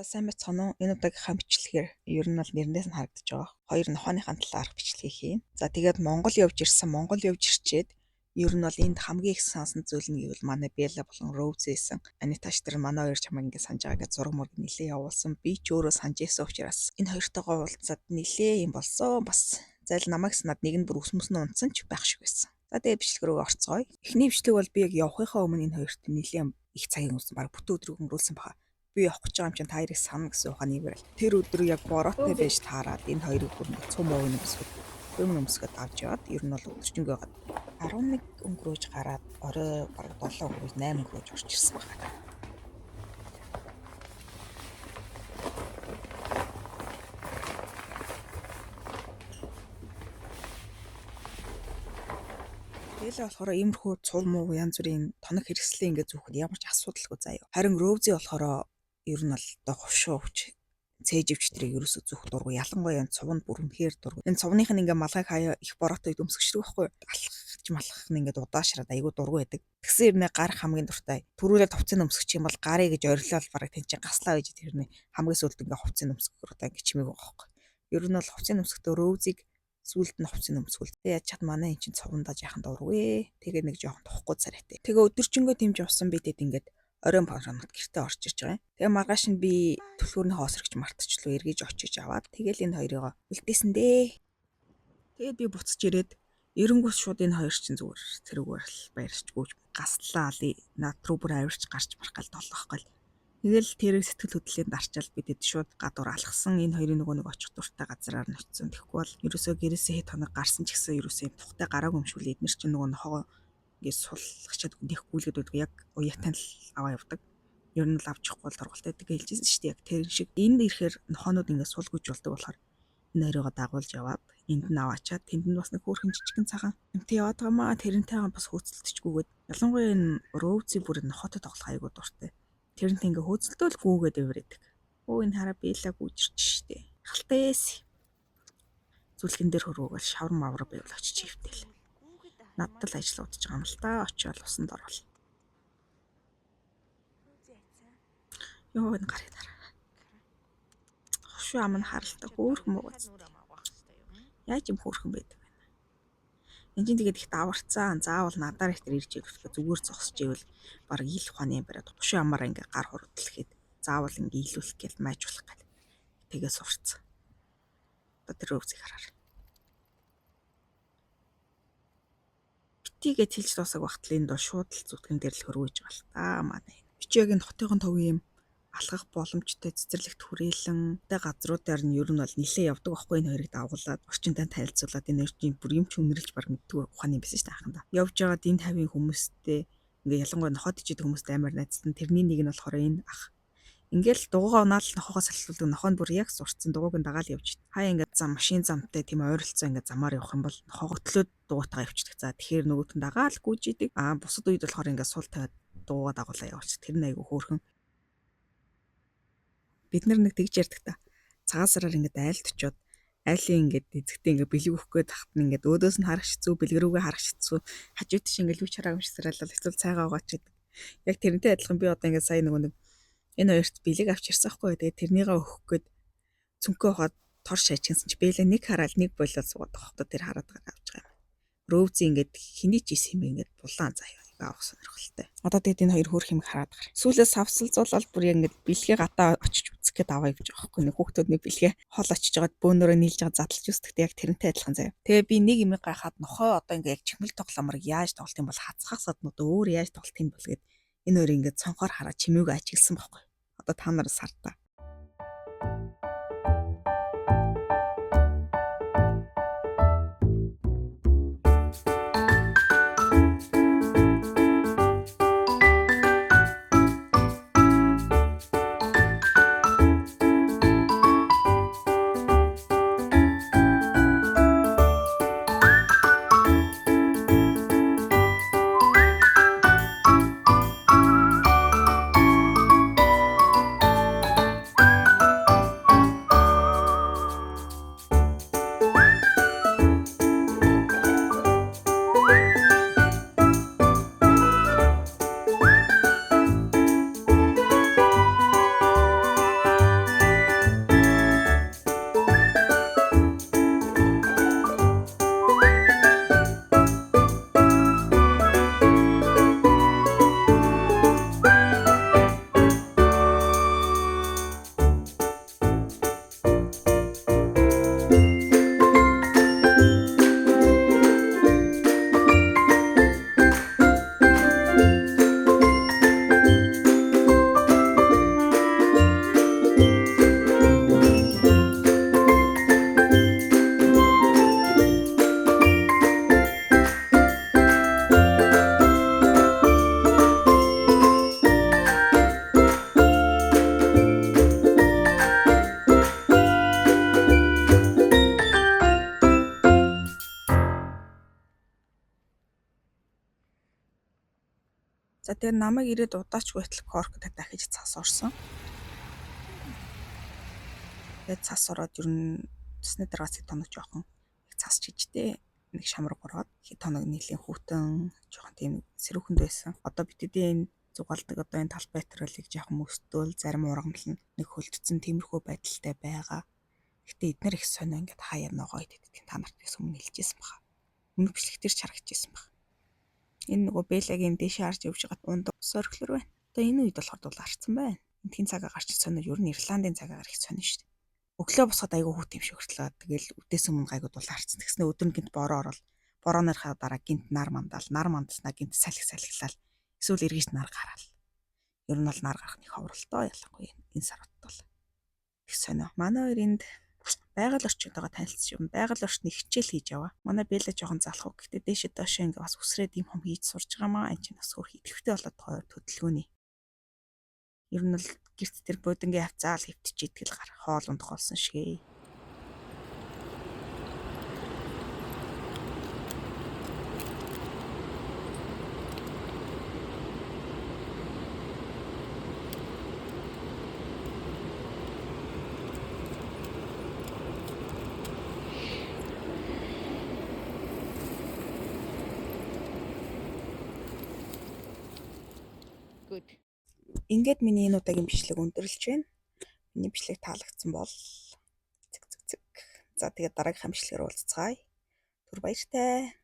Сайн байцгаана уу? Энэ удаагийн бичлэгээр ер нь бол нэрнээс нь харагдаж байгаа. Хоёр нохооныхаа талаарх бичлэгийг хийн. За тэгээд Монгол явж ирчээд ер нь бол энд хамгийн их сонсон зүйл нь гэвэл манай Белла болон Роуз байсан. Аниташ тэр манай хоёр чамайг ингэ санаж байгаа гэж зураг мөрөг нилээ явуулсан. Би ч өөрөө санаж ирсэн учраас энэ хоёртойгоо уулзаад нилээ юм болсон. Бас зайл намайг санаад нэг нь бүр өсмөс нь унтсан ч байх шиг байсан. За тэгээд бичлэг рүү орцгоё. Эхний бичлэг бол би яг явахынхаа өмнө энэ хоёрт нилээ их цагийг өнгөрсөн. Бараг бүтэн өдрийг өнгөрүүлсэн баха. Би явах гэж байгаа юм чинь та хоёрыг сана гэсэн ухааны барил. Тэр өдөр яг бороотой байж таараад энэ хоёрыг бүр цум ууны өмсгөд авч яваад ер нь бол өдөржингөө 11 өнгөрөөж гараад орой бараг 7 өнгөрөөж 8 өнгөрөөж орж ирсэн байна. Тэгэл болохоор иймэрхүү цул муу янз бүрийн тоног хэрэгслээ ингээд зүүхэд ямар ч асуудалгүй заяа. Харин Роузи болохоор ер нь бол ховшоо хүч цээжвчтрийг ерөөсө зүөх дургу ялангуяа энэ цувнд бүр үнэхээр дургу. Энэ цувных нь ингээ малгайг хаяа их бороотой дөмсгчдэг байхгүй. Малах нь ингээ удаашраад айгу дургу байдаг. Тэгсэн хэрнээ гар хамгийн дуртай. Төрүүлээ товцын өмсгч юм бол гарыг гэж орилол бараг тэнцэн гаслаа гэж тэрний хамгийн сүлд ингээ хувцын өмсгөх рүү ингээ чимээг байгаа байхгүй. Ер нь бол хувцын өмсгтөө Роузиг сүлд нь хувцын өмсгөл. Тэг яаж чад манай эн чин цувндаа жаахан дургу ээ. Тэгээ нэг жоохон тухгүй царайтай. Тэгээ өдөржингөө тэмж явсан бидэд ингээд оройн боронот гэртээ орж ирж байгаа. Тэгээ маргааш нь би түлхүүрний хоосрогч мартчихлоо эргэж очиж аваад тэгэл энэ хоёрыг үлдээсэн дээ. Тэгээд би буцаж ирээд эренгүүс шууд энэ хоёр чинь зүгээр тэрүүгээр л баярч гүйж гаслаа ли над руу бүр авирч гарч марах гал толгох гал. Тэгэл тэр сэтгэл хөдлөлийн дарчаал бидэд шууд гадуур алхсан энэ хоёрын нөгөө нэг очих дуртай газраар нь очисон. Тэгэхгүй бол ерөөсөө гэрээсээ хэд хоног гарсан ч гэсэн ерөөсөө тухтай гарааг өмшүүл эднэр чинь нөгөө нохоо ингээд сулгачаад нэх гүйлгээд байдаг яг уяатай л аваа явдаг. Ер нь л авчихгүй бол торголтой гэдэг хэлжсэн шүү дээ. Яг тэр шиг энд ирэхээр нохоонууд ингээд сулгаж болдог болохоор энэ хоёроо дагуулж яваад энд нь аваачаад тэнд нь бас нэг хөөрхөн жижигэн цагаан эмтэй яваад байгаамаа тэрнтэйгээ бас хөөцөлдөжгүйгээд ялангуяа энэ Роузи бүр нохоотой тоглох айгуу дуртай. Тэрнтэй ингээд хөөцөлдөөлгүйгээд өврөдөг. Өө энэ хараа Белла гүйжирч штэ. Халтээс зүлгэн дээр хөрөөгөл шавар мавар байвал очиж ивтэл. Надад л ажил удаж байгаа юм л та. Очиод усанд орвол. Йоо энэ гарыг дараа. Хошуу ам нь харалтай хөөрхөн муугац. Яаж юм хөөрхөн байдаг вэ? Энд чинь тэгээд их даварцсан. Заавал надаар их тэр ирж ирэхгүй зүгээр зогсож ивэл баг ил ухааны бариад хошуу амаараа ингээ гар хурдлэхэд заавал ингээ илүүлэх гээл майжуулах гал. Тэгээ сурцсан. Одоо тэр өвзийг хараа. Битигээ тэлж дуусах багтал энд бол шууд л зүтгэн дээр л хөрвөж байгаа л та манай. Бичиг энэ хотын товын юм алхах боломжтой цэцэрлэгт хүрээлэн тэ газруудаар нь ер нь бол нилээ явдаг байхгүй энэ хоёрыг дагуулад орчинтай танилцуулаад энэ хоёрын бүр юм ч үнэрлж баг мэддэг ухааны байсан шүү дээ анхандаа. Явж байгаад энэ тавийн хүмүүстэй ингээ ялангуяа нохоод ичээд хүмүүстэй амар найзлан тэрний нэг нь болохоор энэ ах. Ингээл дугуугаа унаал нохоогоо салхилуулдаг нохоо нь бүр яг сурцсан дугууг нь дагаал явж. Хаа ингээд зам машин замтай тийм ойролцоо ингээд замаар явах юм бол нохоогоо төлөөд дугуйтаа явчихдаг. За тэгэхээр нөгөөт нь дагаал гүйж идэг. Бусад үед болохоор ингээд сул тавиад дугуугаа дагуулаа явуулчих. Тэр нь айгүй хөөрхөн. Бид нэг тэгж ярьдаг та. Цагаан сараар ингээд айлд очиод айлын ингээд эзэгтэй ингээд бэлэг өгөх гээд тахт нь ингээд өөдөөс нь харах хэцүү, бэлэг рүүгээ харах хэцүү. Хажууд тийш ингээд лүч хараа өмшсралал эсвэл цайгаа угаач гэдэг. Яг тэрнтэй адилхан би одоо ингээд сая нөгөө нэг энэ хоёрт бэлэг авч ирсэн байхгүй. Тэгээд тэрнийгээ өгөх гээд цүнхөө ухаад тор шаачгинсан чи Белла нэг хараал нэг болол суугаад байгаа хөөх тэр хараад байгаа авч байгаа юм. Роузи ингээд хэний ч исэн юм ингээд булаан заяа авах сонирхолтой. Одоо тэгээд энэ хоёр хөөх юм хараад гар. Сүүлээс савсалзуулаад бүр яг ингээд бэлгээ гадаа очиж үзэх гээд аваа явж байгаа хөөх. Нэг хүүхдүүд нэг бэлгээ хол очиж байгаад бөөнөрөө нийлж байгаа задлж үзтэгтэй яг тэрнтэй адилхан заяа. Тэгээ би нэг юм гайхаад нохоо одоо ингээд яг чихмэл тоглоомор яаж тоглох юм бол хацхаас гадна одоо өөр яаж тоглох юм бол гээд энэ хоёр ингээд цонхоор хараа чимээгүй ажигласан байхгүй. Одоо та нар сартаа. За тэгээ намайг ирээд удаач байтал корктой дахиж цас орсон. Тэгээд цас ороод ер нь цасны дараагаас хэд хоног жоохон их цас чижтэй нэг шамраг ороод хэд хоног нэлийн хүүтэн жоохон тийм сэрүүхэнд байсан. Одоо битэдийн зугаалдаг одоо энэ талбай материалыг жоохон мөстөөл зарим ургамал нь нэг хөлдсөн тиймэрхүү байдалтай байгаа. Гэтэ эднэр их сонио ингээд хаяа ногоо идэдгийг та нарт бас өмнө хэлжсэн баха. Өмнө бичлэг дээр харагдчихсан баха. Энэ нөгөө Белагийн дэше харж явж байгаа унд сорхлор байна. Одоо энэ үед болохоор дул гарцсан байна. Эндхийн цагаа гарч сонио ер нь Ирландын цагаагаар их сонио шүү дээ. Өглөө босоход айгүй хүүт юм шиг хөртлөө. Тэгэл үдээс өмнө гайгүй дул гарцсан. Тэгснэ өдөр нь гинт бороо орол. Борооныхаа дараа гинт нар мандаснаа гинт салхилал. Эсвэл эргэж нар гараал. Ер нь бол нар гарах нэг ховролтой ялангуяа энэ сар утгал. Их сонио. Манай хоёр энд байгаль орчинтойгоо танилцж юм. Байгаль орчны хичээл хийж яваа. Манай Бэла жоохон залах. Гэхдээ дээшээ доошоо ингээ бас үсрээд юм хийж сурж байгаа маа. Энд чинь бас хөрх идэвхтэй болоод хоёр төдөлгөөний. Ер нь бол гэрт тэр бодингийн хавцаал хөвтчихэд гэл гар хоол ундах болсон шигээ. Good. Ингээд миний энэ удаагийн бичлэг өндөрлж байна. Миний бичлэг таалагдсан бол за тэгээд дараагийн бичлэгээр уулзцгаая. Түр баяртай.